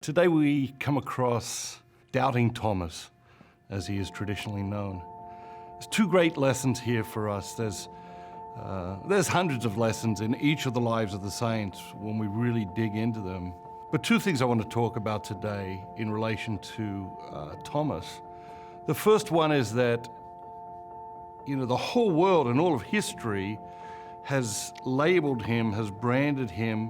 Today we come across Doubting Thomas, as he is traditionally known. There's two great lessons here for us. There's hundreds of lessons in each of the lives of the saints when we really dig into them. But two things I want to talk about today in relation to Thomas. The first one is that, the whole world and all of history has labeled him, has branded him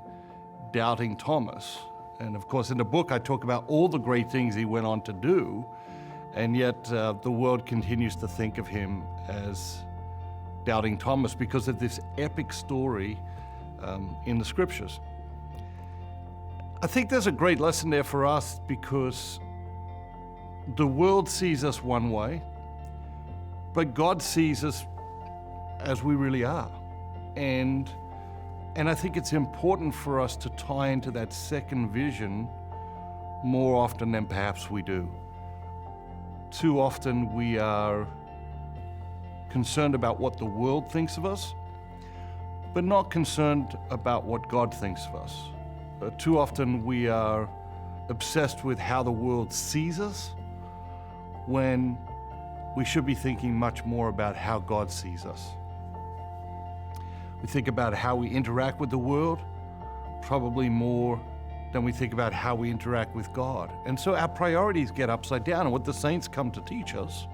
Doubting Thomas. And of course, in the book, I talk about all the great things he went on to do, and yet the world continues to think of him as Doubting Thomas because of this epic story in the scriptures. I think there's a great lesson there for us because the world sees us one way, but God sees us as we really are. And I think it's important for us to tie into that second vision more often than perhaps we do. Too often we are concerned about what the world thinks of us, but not concerned about what God thinks of us. Too often we are obsessed with how the world sees us when we should be thinking much more about how God sees us. We think about how we interact with the world, probably more than we think about how we interact with God. And so our priorities get upside down. And what the saints come to teach us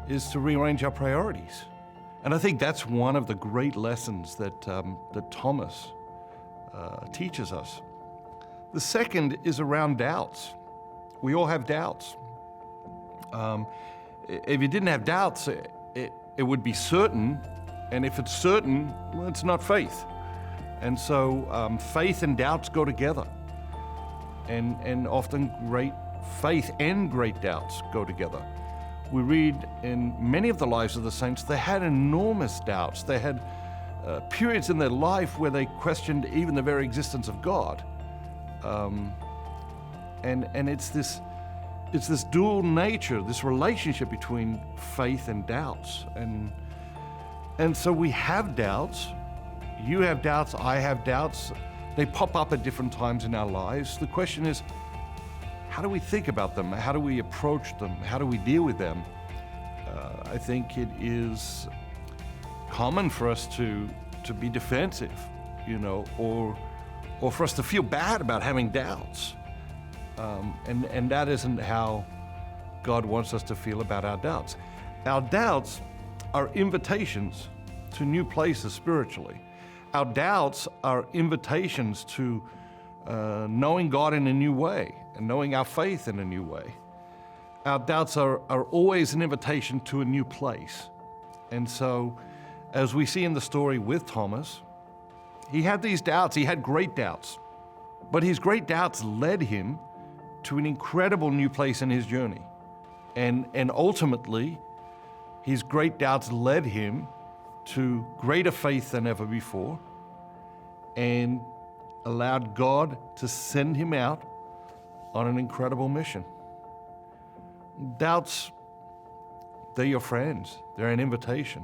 is to rearrange our priorities. And I think that's one of the great lessons that Thomas teaches us. The second is around doubts. We all have doubts. If you didn't have doubts, it would be certain. And if it's certain, well, it's not faith. And so faith and doubts go together. And often great faith and great doubts go together. We read in many of the lives of the saints, they had enormous doubts. They had periods in their life where they questioned even the very existence of God. And it's this dual nature, this relationship between faith and doubts. And so we have doubts. You have doubts, I have doubts. They pop up at different times in our lives. The question is, how do we think about them? How do we approach them? How do we deal with them? I think it is common for us to be defensive, or for us to feel bad about having doubts. And that isn't how God wants us to feel about our doubts. Our doubts are invitations to new places spiritually. Our doubts are invitations to knowing God in a new way and knowing our faith in a new way. Our doubts are always an invitation to a new place. And so, as we see in the story with Thomas, he had these doubts, he had great doubts, but his great doubts led him to an incredible new place in his journey. And ultimately, his great doubts led him to greater faith than ever before and allowed God to send him out on an incredible mission. Doubts, they're your friends. They're an invitation.